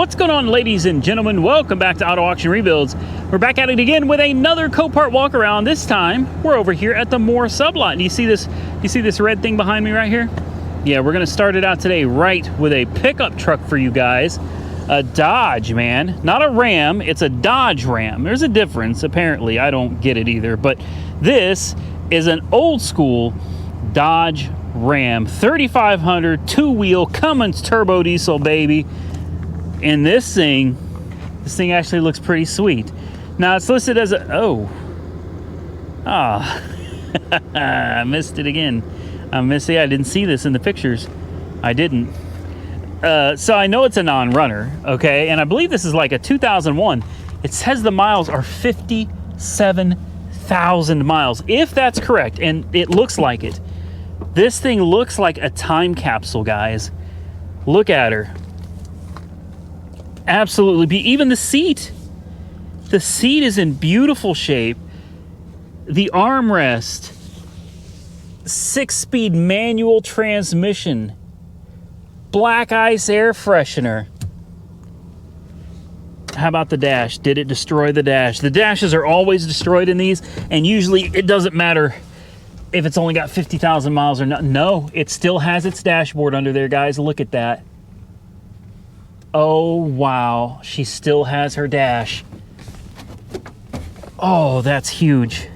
What's going on, ladies and gentlemen? Welcome back to Auto Auction Rebuilds. We're back at it again with another Copart walk around. This time we're over here at the Moore sublot. Do you see this? You see this red thing behind me right here? Yeah, we're gonna start it out today right with a pickup truck for you guys. A Dodge, man, not a Ram. It's a Dodge Ram. There's a difference, apparently. I don't get it either, but this is an old school Dodge Ram 3500 two-wheel Cummins turbo diesel, baby. And this thing actually looks pretty sweet. Now it's listed as a I missed it again. I didn't see this in the pictures. I didn't. So I know it's a non-runner, okay? And I believe this is like a 2001. It says the miles are 57,000 miles. If that's correct, and it looks like it. This thing looks like a time capsule, guys. Look at her. Absolutely. Even the seat. The seat is in beautiful shape. The armrest. 6-speed manual transmission. Black ice air freshener. How about the dash? Did it destroy the dash? The dashes are always destroyed in these, and usually it doesn't matter if it's only got 50,000 miles or not. No, it still has its dashboard under there, guys. Look at that. Oh, wow. She still has her dash. Oh, that's huge.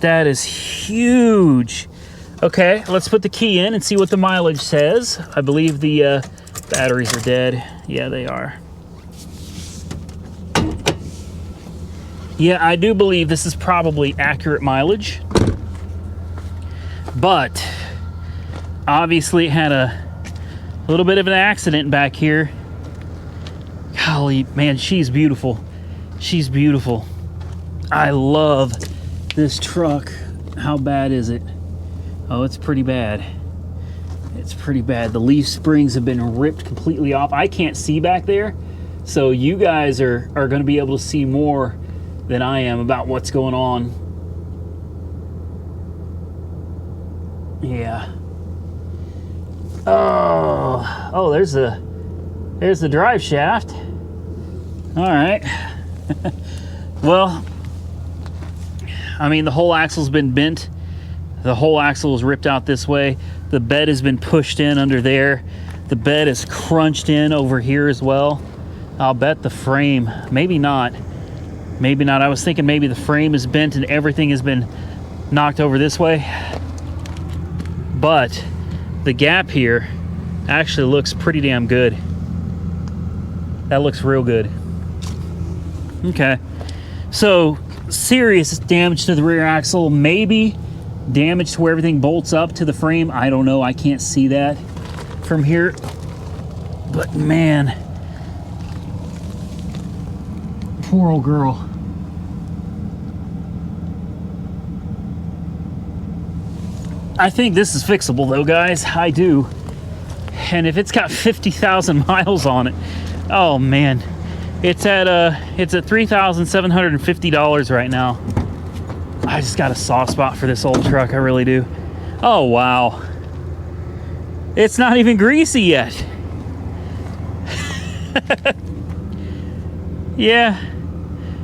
That is huge. Okay, let's put the key in and see what the mileage says. I believe the batteries are dead. Yeah, they are. Yeah, I do believe this is probably accurate mileage. But obviously it had a little bit of an accident back here. Golly, man, she's beautiful. She's beautiful. I love this truck. How bad is it? Oh, it's pretty bad. It's pretty bad. The leaf springs have been ripped completely off. I can't see back there, so you guys are going to be able to see more than I am about what's going on. Yeah. Oh, there's the drive shaft. All right. Well, I mean, the whole axle's been bent. The whole axle is ripped out this way. The bed has been pushed in under there. The bed is crunched in over here as well. I'll bet the frame, maybe not. Maybe not. I was thinking maybe the frame is bent and everything has been knocked over this way. But the gap here actually looks pretty damn good. That looks real good. Okay. So, serious damage to the rear axle, maybe damage to where everything bolts up to the frame. I don't know. I can't see that from here. But man, poor old girl. I think this is fixable though, guys. I do. And if it's got 50,000 miles on it, oh man, it's at $3,750 right now. I just got a soft spot for this old truck. I really do. Oh, wow. It's not even greasy yet. Yeah,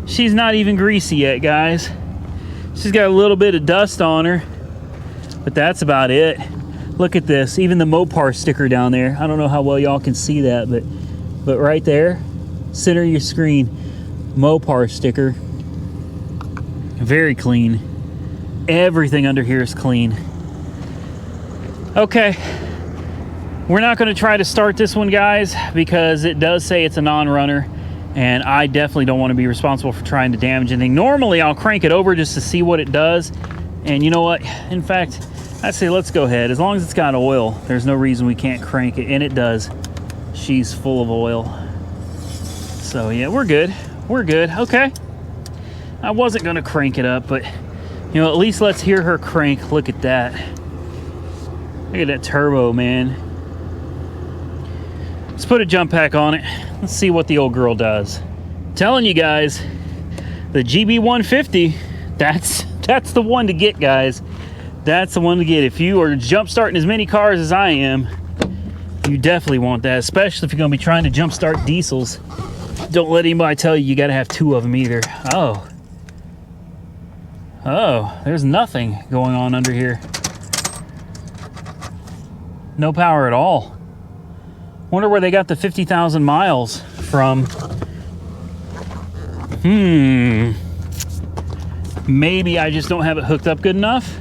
she's not even greasy yet, guys. She's got a little bit of dust on her, but that's about it. Look at this. Even the Mopar sticker down there. I don't know how well y'all can see that, but right there, center of your screen, Mopar sticker. Very clean. Everything under here is clean. Okay. We're not going to try to start this one, guys, because it does say it's a non-runner, and I definitely don't want to be responsible for trying to damage anything. Normally, I'll crank it over just to see what it does, and you know what? In fact, I'd say let's go ahead. As long as it's got oil, there's no reason we can't crank it, and it does. She's full of oil. So, yeah, we're good. We're good. Okay. I wasn't going to crank it up, but, you know, at least let's hear her crank. Look at that. Look at that turbo, man. Let's put a jump pack on it. Let's see what the old girl does. I'm telling you guys, the GB150, that's the one to get, guys. That's the one to get. If you are jump starting as many cars as I am, You definitely want that, especially if you're going to be trying to jumpstart diesels. Don't let anybody tell you got to have 2 of them either. Oh, there's nothing going on under here. No power at all. Wonder where they got the 50,000 miles from. Maybe I just don't have it hooked up good enough.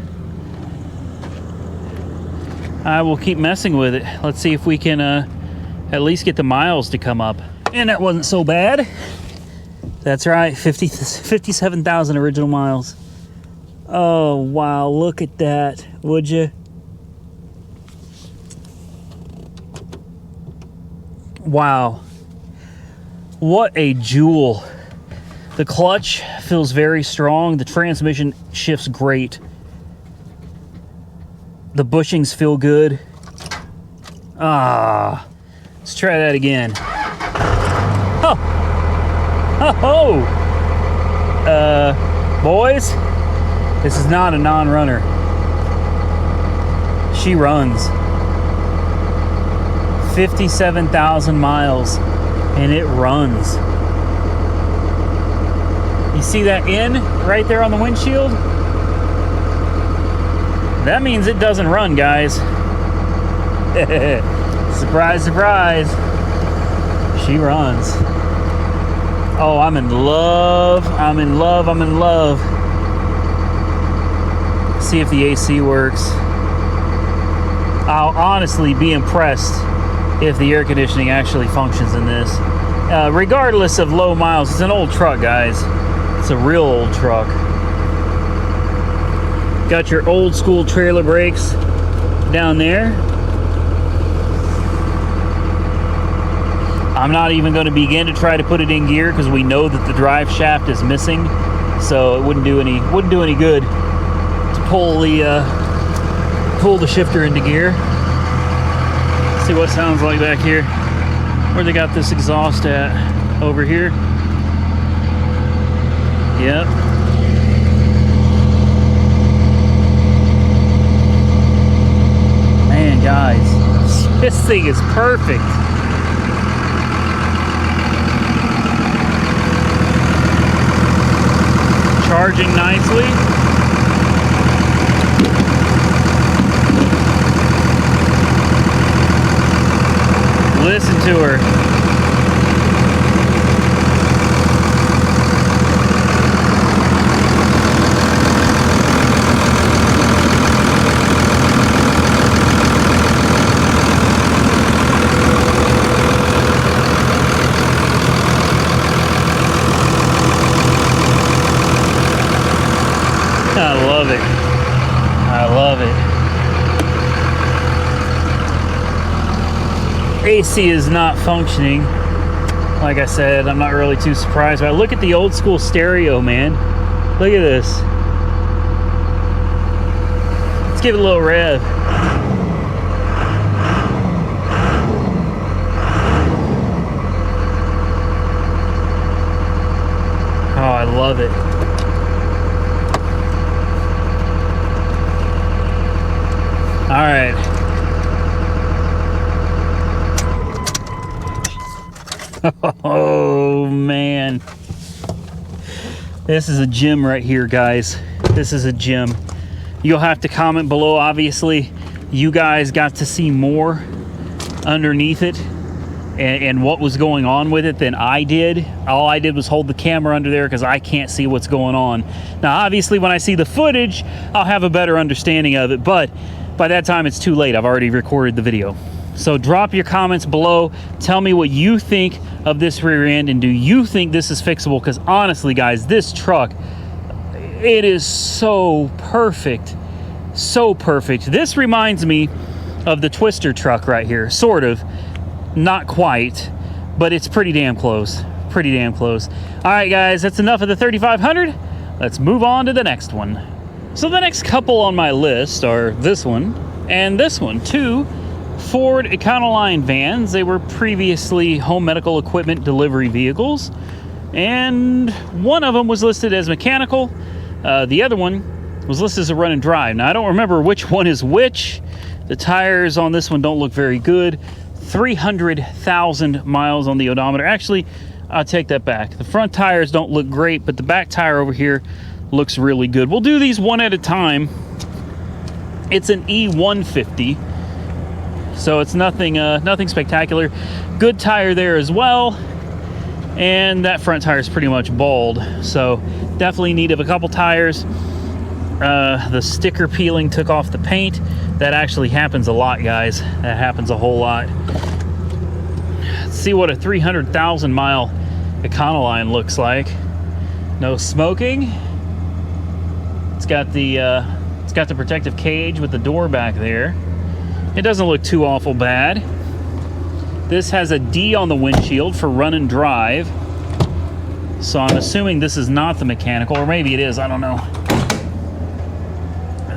I will keep messing with it. Let's see if we can at least get the miles to come up. And that wasn't so bad. That's right, 57,000 original miles. Oh, wow, look at that, would you? Wow, what a jewel. The clutch feels very strong. The transmission shifts great. The bushings feel good. Let's try that again. Boys, this is not a non-runner. She runs 57,000 miles and it runs. You see that N right there on the windshield? That means it doesn't run, guys. Surprise, surprise. She runs. Oh, I'm in love. I'm in love. I'm in love. See if the AC works. I'll honestly be impressed if the air conditioning actually functions in this. Regardless of low miles, it's an old truck, guys. It's a real old truck. Got your old school trailer brakes down there. I'm not even going to begin to try to put it in gear because we know that the drive shaft is missing, so it wouldn't do any good to pull the shifter into gear. Let's see what it sounds like back here. Where they got this exhaust at? Over here. Yep. Man, guys, this thing is perfect. Charging nicely. Listen to her. I love it. I love it. AC is not functioning. Like I said, I'm not really too surprised. But look at the old school stereo, man. Look at this. Let's give it a little rev. Oh, I love it. All right. Oh, man. This is a gem right here, guys. This is a gem. You'll have to comment below. Obviously, you guys got to see more underneath it and what was going on with it than I did. All I did was hold the camera under there because I can't see what's going on. Now, obviously, when I see the footage, I'll have a better understanding of it, but by that time, it's too late. I've already recorded the video. So drop your comments below. Tell me what you think of this rear end, and do you think this is fixable? Because honestly, guys, this truck, it is so perfect. So perfect. This reminds me of the Twister truck right here. Sort of. Not quite, but it's pretty damn close. Pretty damn close. All right, guys, that's enough of the 3500. Let's move on to the next one. So the next couple on my list are this one and this one, two Ford Econoline vans. They were previously home medical equipment delivery vehicles, and one of them was listed as mechanical. The other one was listed as a run and drive. Now, I don't remember which one is which. The tires on this one don't look very good. 300,000 miles on the odometer. Actually, I'll take that back. The front tires don't look great, but the back tire over here looks really good. We'll do these one at a time. It's an E150, so it's nothing spectacular. Good tire there as well, and that front tire is pretty much bald, so definitely in need of a couple tires. The sticker peeling took off the paint. That actually happens a lot, guys. That happens a whole lot. Let's see what a 300,000 mile Econoline looks like. No smoking. It's got the protective cage with the door back there. It doesn't look too awful bad. This has a D on the windshield for run and drive. So I'm assuming this is not the mechanical, or maybe it is, I don't know.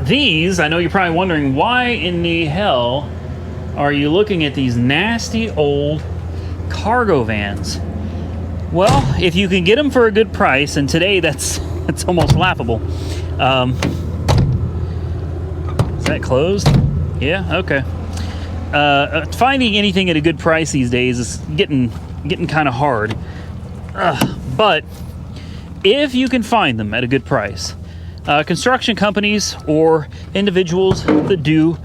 These, I know you're probably wondering, why in the hell are you looking at these nasty old cargo vans? Well, if you can get them for a good price, and today that's almost laughable. Is that closed? Yeah, okay. Finding anything at a good price these days is getting kind of hard. But if you can find them at a good price, construction companies or individuals that do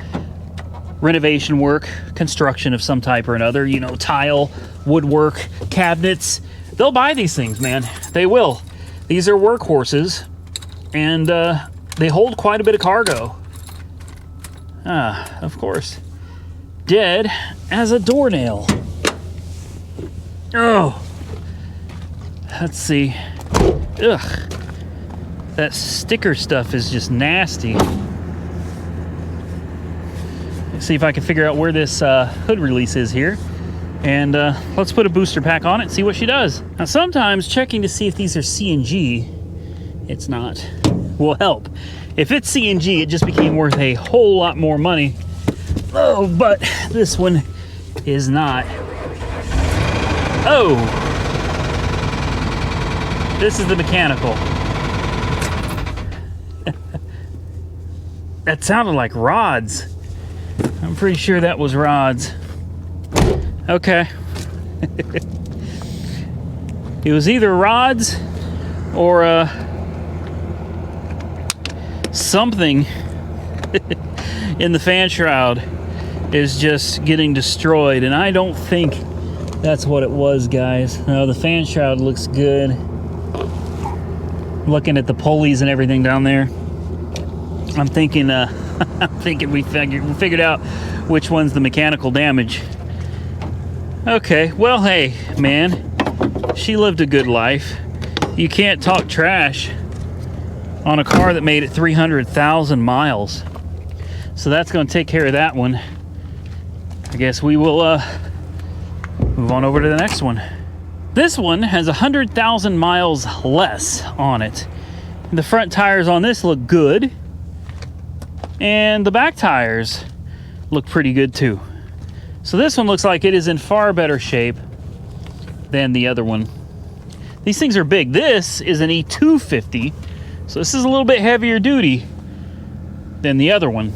renovation work, construction of some type or another, you know, tile, woodwork, cabinets, they'll buy these things, man. They will. These are workhorses, and they hold quite a bit of cargo. Of course. Dead as a doornail. Oh. Let's see. Ugh. That sticker stuff is just nasty. Let's see if I can figure out where this hood release is here. And let's put a booster pack on it and see what she does. Now, sometimes checking to see if these are CNG, it's not, will help. If it's CNG, it just became worth a whole lot more money. Oh, but this one is not. Oh! This is the mechanical. That sounded like rods. I'm pretty sure that was rods. Okay. It was either rods or something in the fan shroud is just getting destroyed, and I don't think that's what it was, guys. No, the fan shroud looks good. Looking at the pulleys and everything down there, I'm thinking we figured out which one's the mechanical damage. Okay, well, hey, man, she lived a good life. You can't talk trash on a car that made it 300,000 miles. So that's going to take care of that one. I guess we will move on over to the next one. This one has 100,000 miles less on it. The front tires on this look good, and the back tires look pretty good too. So this one looks like it is in far better shape than the other one. These things are big. This is an E250, so this is a little bit heavier duty than the other one.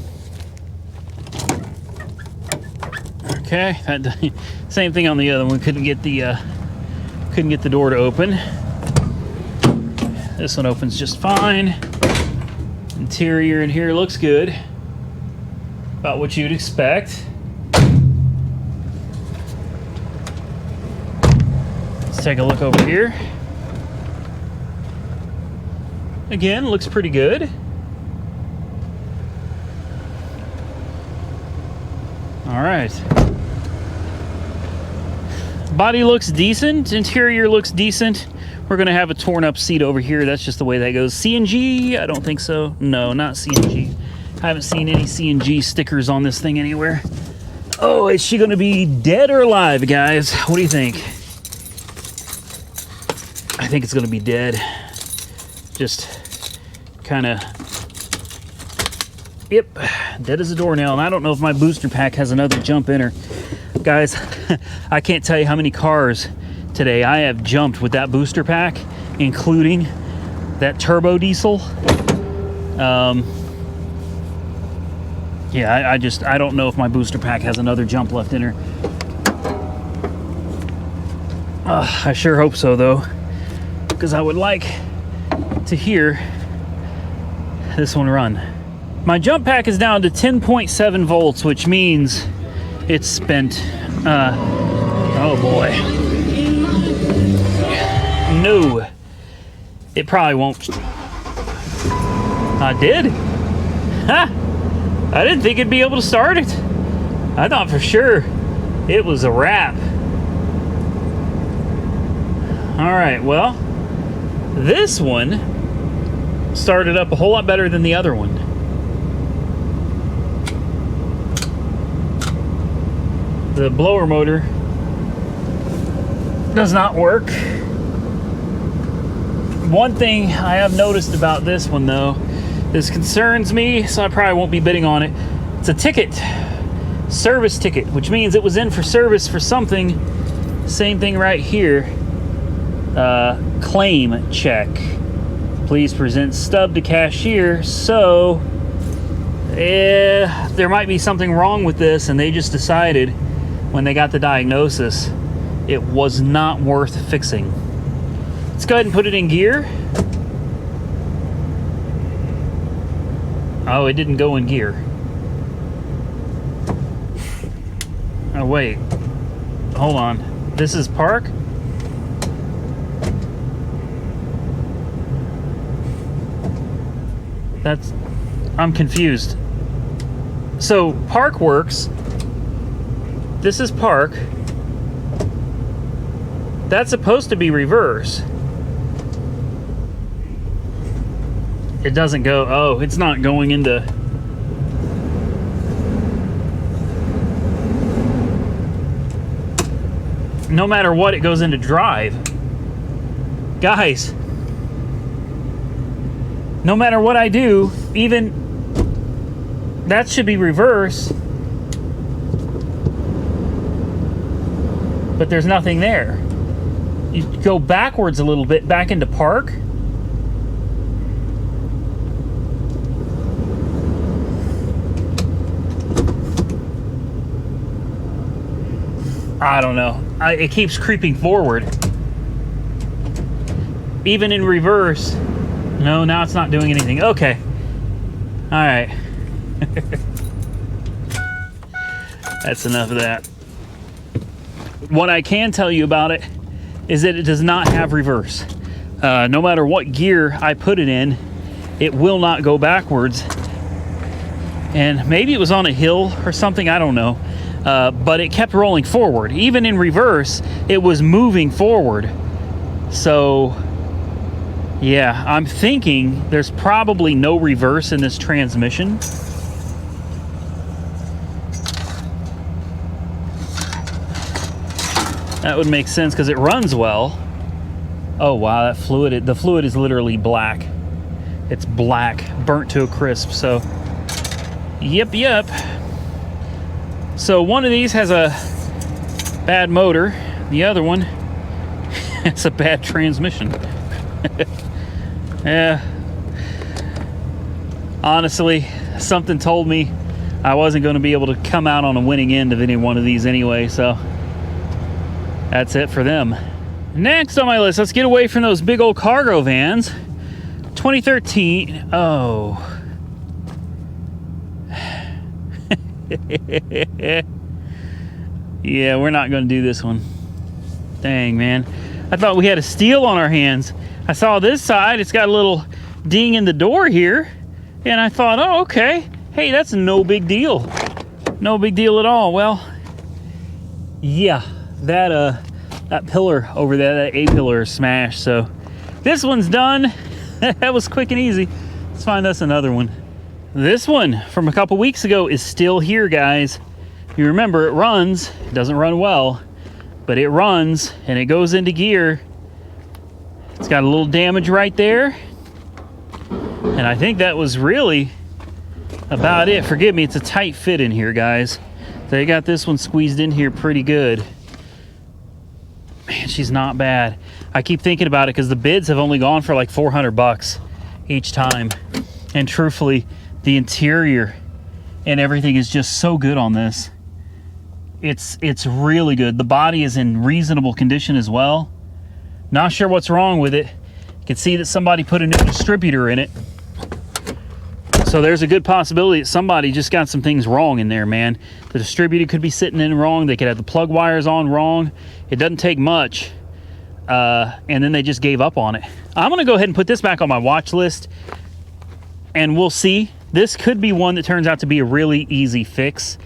Okay, same thing on the other one. Couldn't get the door to open. This one opens just fine. Interior in here looks good. About what you'd expect. Let's take a look over here. Again, looks pretty good. All right. Body looks decent. Interior looks decent. We're going to have a torn up seat over here. That's just the way that goes. CNG? I don't think so. No, not CNG. I haven't seen any CNG stickers on this thing anywhere. Oh, is she going to be dead or alive, guys? What do you think? I think it's going to be dead. Just kind of... Yep, dead as a doornail. And I don't know if my booster pack has another jump in her. Guys, I can't tell you how many cars today I have jumped with that booster pack, including that turbo diesel. Yeah, I don't know if my booster pack has another jump left in her. I sure hope so, though, because I would like to hear this one run. My jump pack is down to 10.7 volts, which means it's spent. Oh boy. No, it probably won't. I did. Ha! I didn't think it'd be able to start it. I thought for sure it was a wrap. All right, well, this one started up a whole lot better than the other one. The blower motor does not work. One thing I have noticed about this one, though, this concerns me, so I probably won't be bidding on it. It's a ticket, service ticket, which means it was in for service for something. Same thing right here. Claim check. Please present stub to cashier. So, there might be something wrong with this, and they just decided when they got the diagnosis it was not worth fixing. Let's go ahead and put it in gear. Oh, it didn't go in gear. Oh, wait. Hold on. This is park? I'm confused. So, park works. This is park. That's supposed to be reverse. It doesn't go. Oh, it's not going into. No matter what, it goes into drive. Guys, no matter what I do, even that should be reverse, but there's nothing there. You go backwards a little bit, back into park. I don't know. It keeps creeping forward. Even in reverse. No, now it's not doing anything. Okay. All right. That's enough of that. What I can tell you about it is that it does not have reverse. No matter what gear I put it in, it will not go backwards. And maybe it was on a hill or something, I don't know. But it kept rolling forward. Even in reverse, it was moving forward. So, yeah, I'm thinking there's probably no reverse in this transmission. That would make sense because it runs well. Oh wow, that fluid, the fluid is literally black. It's black, burnt to a crisp. So, yep. So one of these has a bad motor, the other one has a bad transmission. Yeah. Honestly, something told me I wasn't going to be able to come out on a winning end of any one of these anyway, so that's it for them. Next on my list, let's get away from those big old cargo vans. 2013. Oh. Yeah, we're not going to do this one. Dang, man. I thought we had a steal on our hands. I saw this side. It's got a little ding in the door here. And I thought, oh, okay. Hey, that's no big deal. No big deal at all. Well, yeah, that pillar over there, that A-pillar is smashed. So this one's done. That was quick and easy. Let's find us another one. This one from a couple weeks ago is still here, guys. You remember, it runs. It doesn't run well, but it runs and it goes into gear. It's got a little damage right there. And I think that was really about it. Forgive me, it's a tight fit in here, guys. They got this one squeezed in here pretty good. Man, she's not bad. I keep thinking about it because the bids have only gone for like 400 bucks each time. And truthfully, the interior and everything is just so good on this. It's really good. The body is in reasonable condition as well. Not sure what's wrong with it. You can see that somebody put a new distributor in it. So there's a good possibility that somebody just got some things wrong in there, man. The distributor could be sitting in wrong. They could have the plug wires on wrong. It doesn't take much. And then they just gave up on it. I'm going to go ahead and put this back on my watch list. And we'll see. This could be one that turns out to be a really easy fix.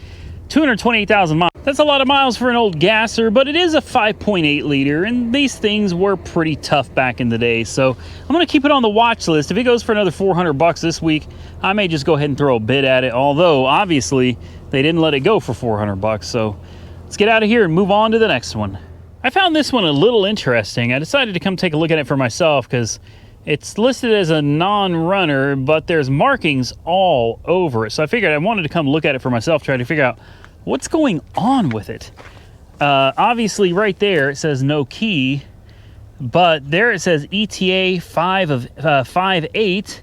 228,000 miles. That's a lot of miles for an old gasser, but it is a 5.8 liter, and these things were pretty tough back in the day. So I'm going to keep it on the watch list. If it goes for another 400 bucks this week, I may just go ahead and throw a bid at it. Although, obviously, they didn't let it go for 400 bucks. So let's get out of here and move on to the next one. I found this one a little interesting. I decided to come take a look at it for myself because it's listed as a non-runner, but there's markings all over it. So I figured I wanted to come look at it for myself, try to figure out what's going on with it. Obviously, right there, it says no key, but there it says ETA 5.8.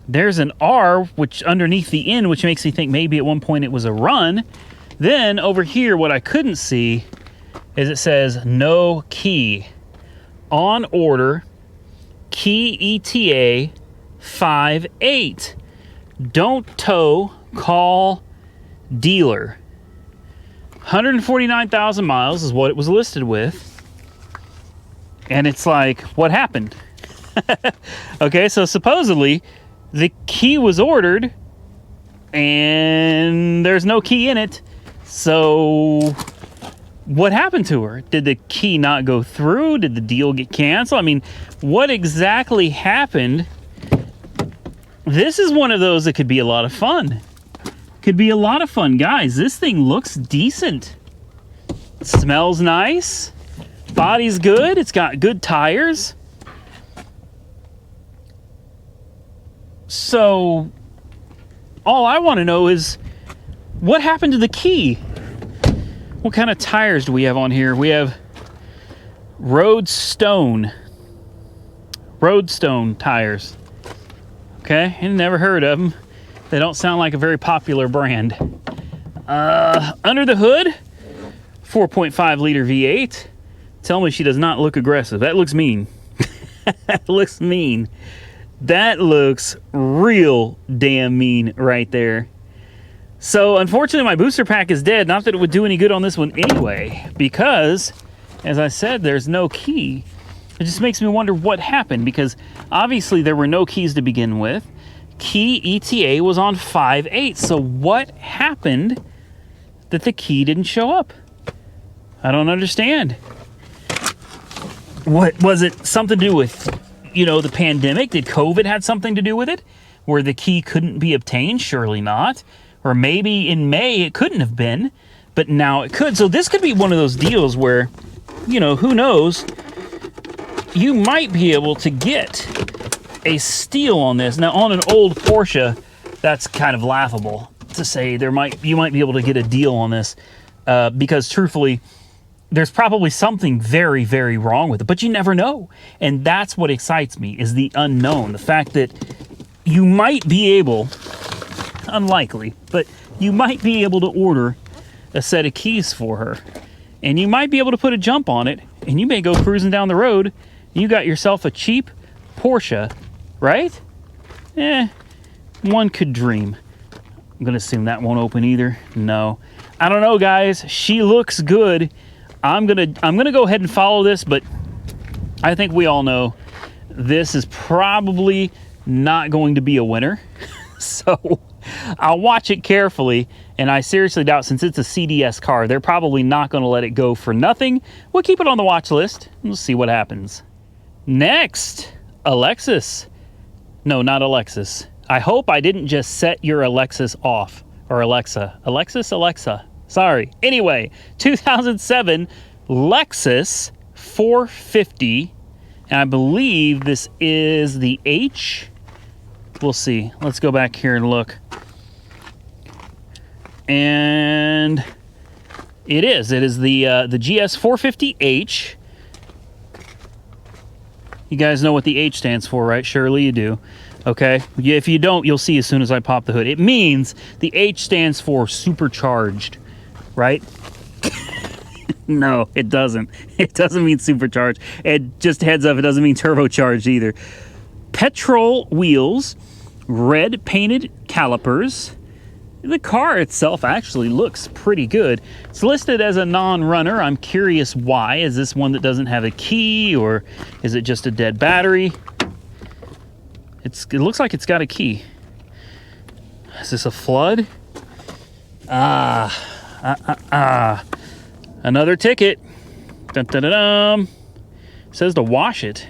There's an R, which underneath the N, which makes me think maybe at one point it was a run. Then over here, what I couldn't see is it says no key. On order, key ETA 5.8. Don't tow, call dealer. 149,000 miles is what it was listed with. And it's like, what happened? Okay, so supposedly the key was ordered and there's no key in it. So what happened to her? Did the key not go through? Did the deal get canceled? I mean, what exactly happened? This is one of those that could be a lot of fun. Could be a lot of fun. Guys, this thing looks decent. Smells nice. Body's good. It's got good tires. So, all I want to know is, what happened to the key? What kind of tires do we have on here? We have Roadstone tires. Okay, I never heard of them. They don't sound like a very popular brand. Under the hood, 4.5 liter V8. Tell me she does not look aggressive. That looks mean. That looks mean. That looks real damn mean right there. So unfortunately my booster pack is dead. Not that it would do any good on this one anyway, because as I said, there's no key. It just makes me wonder what happened, because obviously there were no keys to begin with. Key ETA was on 5.8. So what happened that the key didn't show up? I don't understand. What was it? Something to do with, you know, the pandemic? Did COVID had something to do with it, where the key couldn't be obtained? Surely not. Or maybe in May it couldn't have been, but now it could. So this could be one of those deals where, you know, who knows? You might be able to get a steal on this. Now, on an old Porsche, that's kind of laughable to say you might be able to get a deal on this, because truthfully, there's probably something very, very wrong with it, but you never know. And that's what excites me, is the unknown. The fact that you might be able, unlikely, but you might be able to order a set of keys for her, and you might be able to put a jump on it, and you may go cruising down the road, and you got yourself a cheap Porsche, right? One could dream. I'm gonna assume that won't open either. No, I don't know, guys. She looks good. I'm gonna go ahead and follow this, but I think we all know this is probably not going to be a winner. So I'll watch it carefully, and I seriously doubt, since it's a CDS car, they're probably not going to let it go for nothing. We'll keep it on the watch list. We'll see what happens. Next, a Lexus. No, not a Lexus. I hope I didn't just set your Alexis off, or Alexa. Alexa. Sorry. Anyway, 2007 Lexus 450, and I believe this is the H. We'll see. Let's go back here and look. And it is the GS 450H. You guys know what the H stands for, right? Surely you do. Okay, if you don't, you'll see as soon as I pop the hood. It means the H stands for supercharged, right? No, it doesn't. It doesn't mean supercharged. It just heads up, it doesn't mean turbocharged either. Petrol wheels, red painted calipers. The car itself actually looks pretty good. It's listed as a non-runner. I'm curious why. Is this one that doesn't have a key, or is it just a dead battery? It looks like it's got a key. Is this a flood? Another ticket. Dun, dun, dun, dun. It says to wash it.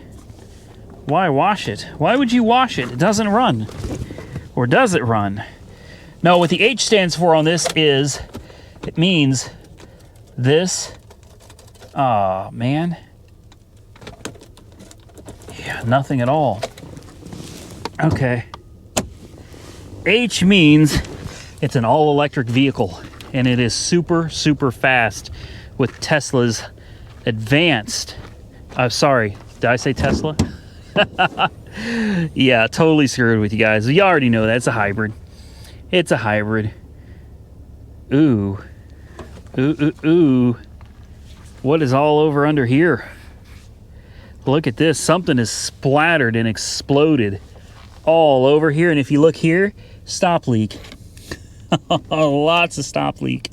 Why wash it? Why would you wash it? It doesn't run. Or does it run? No, what the H stands for on this is, it means this. Oh, man. Yeah, nothing at all. Okay. H means it's an all-electric vehicle, and it is super, super fast with Tesla's advanced. Sorry, did I say Tesla? Yeah, totally screwed with you guys. You already know that. It's a hybrid. It's a hybrid. Ooh. Ooh, ooh, ooh. What is all over under here? Look at this. Something is splattered and exploded all over here. And if you look here, stop leak. Lots of stop leak.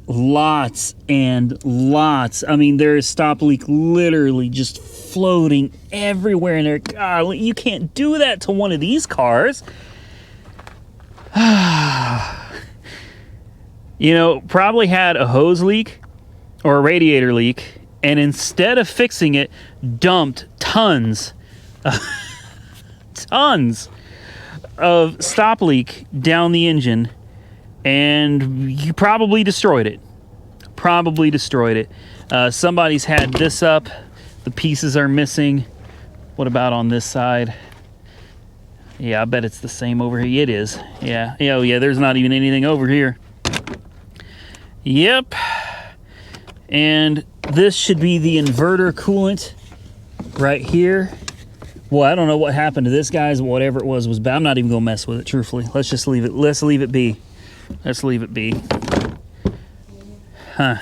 Lots and lots. I mean, there is stop leak literally just floating everywhere in there. God, you can't do that to one of these cars. You know, probably had a hose leak or a radiator leak, and instead of fixing it, dumped tons of stop leak down the engine, and you probably destroyed it. Somebody's had this up. The pieces are missing. What about on this side? Yeah, I bet it's the same over here. It is. Yeah. Oh, yeah, there's not even anything over here. Yep. And this should be the inverter coolant right here. Well, I don't know what happened to this, guys. Whatever it was bad. I'm not even going to mess with it, truthfully. Let's just leave it. Let's leave it be. Let's leave it be. Huh.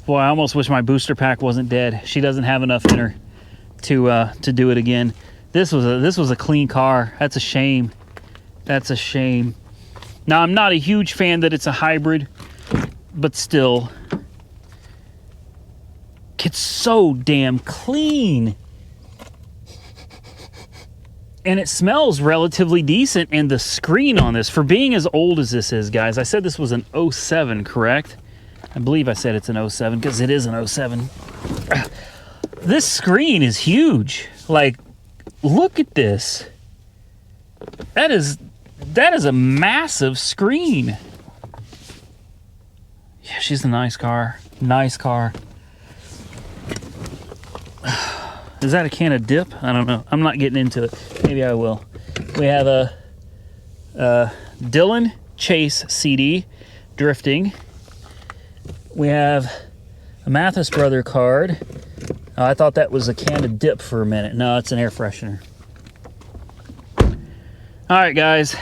Boy, I almost wish my booster pack wasn't dead. She doesn't have enough in her to do it again. This was a clean car. That's a shame. That's a shame. Now, I'm not a huge fan that it's a hybrid, but still, it's so damn clean. And it smells relatively decent. And the screen on this, for being as old as this is, guys, I said this was an 07, correct? I believe I said it's an 07 because it is an 07. This screen is huge. Like, look at this. That is a massive screen. Yeah, she's a nice car. Nice car. Is that a can of dip? I don't know. I'm not getting into it. Maybe I will. We have a Dylan Chase CD, Drifting. We have a Mathis Brother card. Oh, I thought that was a can of dip for a minute. No, it's an air freshener. All right, guys.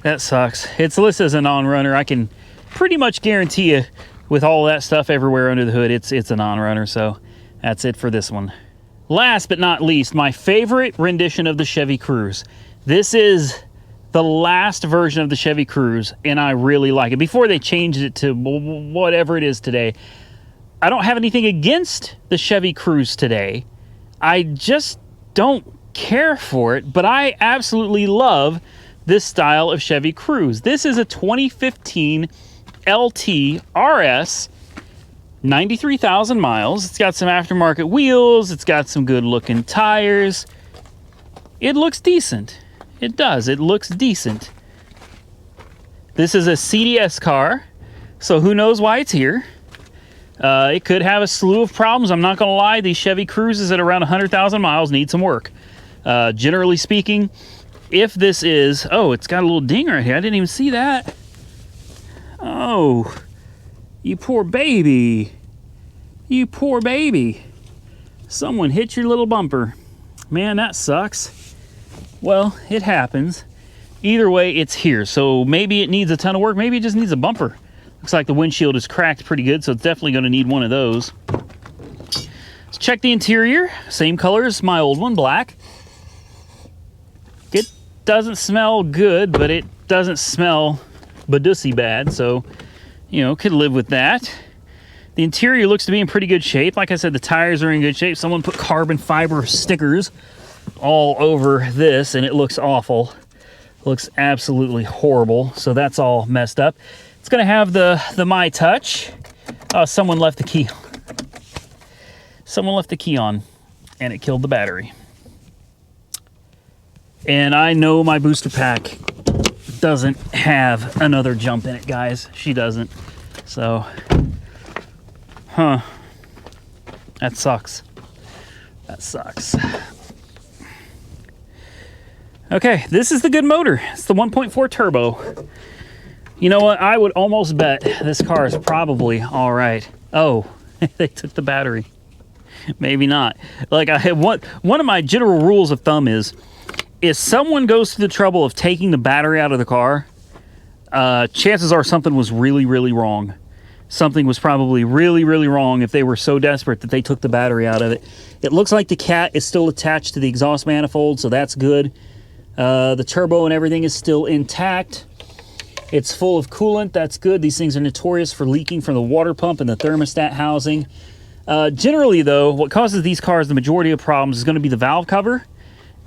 That sucks. It's listed as a non-runner. I can pretty much guarantee you, with all that stuff everywhere under the hood, it's a non-runner. So that's it for this one. Last but not least, my favorite rendition of the Chevy Cruze. This is the last version of the Chevy Cruze, and I really like it. Before they changed it to whatever it is today, I don't have anything against the Chevy Cruze today. I just don't care for it, but I absolutely love this style of Chevy Cruze. This is a 2015 LT RS, 93,000 miles. It's got some aftermarket wheels. It's got some good looking tires. It looks decent. It does. It looks decent. This is a CDS car, so who knows why it's here. It could have a slew of problems. I'm not going to lie. These Chevy Cruzes at around 100,000 miles need some work. Generally speaking, if this is... Oh, it's got a little ding right here. I didn't even see that. Oh, you poor baby. You poor baby. Someone hit your little bumper. Man, that sucks. Well, it happens. Either way, it's here. So maybe it needs a ton of work. Maybe it just needs a bumper. Looks like the windshield is cracked pretty good, so it's definitely going to need one of those. Let's check the interior. Same color as my old one, black. It doesn't smell good, but it doesn't smell badussy bad, so, you know, could live with that. The interior looks to be in pretty good shape. Like I said, the tires are in good shape. Someone put carbon fiber stickers all over this, and it looks awful. Looks absolutely horrible. So that's all messed up. It's going to have the My Touch. Oh, someone left the key. Someone left the key on, and it killed the battery. And I know my booster pack doesn't have another jump in it, guys. She doesn't. So, that sucks. That sucks. Okay, this is the good motor. It's the 1.4 turbo. You know what? I would almost bet this car is probably all right. Oh, they took the battery. Maybe not. Like, I have one of my general rules of thumb is, if someone goes to the trouble of taking the battery out of the car, chances are something was really, really wrong. Something was probably really, really wrong if they were so desperate that they took the battery out of it. It looks like the cat is still attached to the exhaust manifold, so that's good. The turbo and everything is still intact. It's full of coolant. That's good. These things are notorious for leaking from the water pump and the thermostat housing. Generally, though, what causes these cars the majority of problems is going to be the valve cover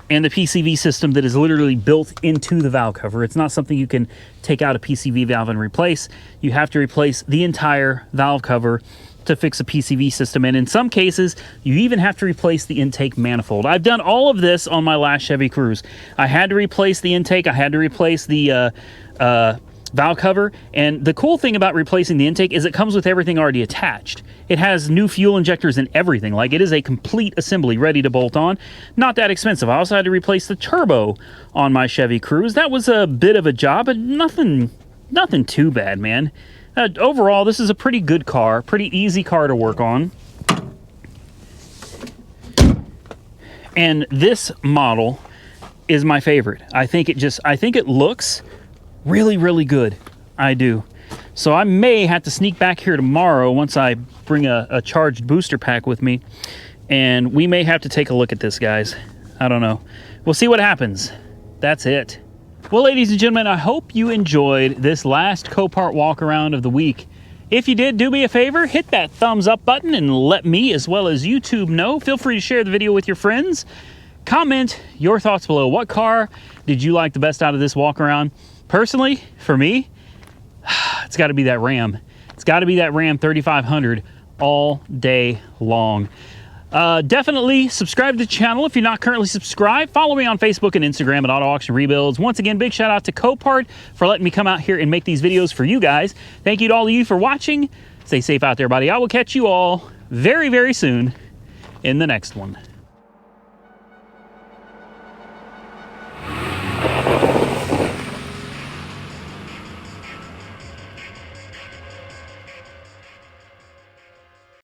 and the PCV system that is literally built into the valve cover. It's not something you can take out a PCV valve and replace. You have to replace the entire valve cover to fix a PCV system, and in some cases you even have to replace the intake manifold. I've done all of this on my last Chevy Cruze. I had to replace the intake, I had to replace the valve cover, and the cool thing about replacing the intake is it comes with everything already attached. It has new fuel injectors and everything. Like, it is a complete assembly ready to bolt on. Not that expensive. I also had to replace the turbo on my Chevy Cruze. That was a bit of a job, but nothing too bad, man. Overall, this is a pretty good car, pretty easy car to work on. And this model is my favorite. I think it looks really, really good. I do. So I may have to sneak back here tomorrow once I bring a charged booster pack with me, and we may have to take a look at this, guys. I don't know. We'll see what happens. That's it. Well, ladies and gentlemen, I hope you enjoyed this last Copart walk around of the week. If you did, do me a favor, hit that thumbs up button and let me, as well as YouTube, know. Feel free to share the video with your friends. Comment your thoughts below. What car did you like the best out of this walk around? Personally, for me, it's got to be that Ram. It's got to be that Ram 3500 all day long. Definitely subscribe to the channel if you're not currently subscribed. Follow me on Facebook and Instagram at Auto Auction Rebuilds. Once again, big shout out to Copart for letting me come out here and make these videos for you guys. Thank you to all of you for watching. Stay safe out there, buddy. I will catch you all very, very soon in the next one.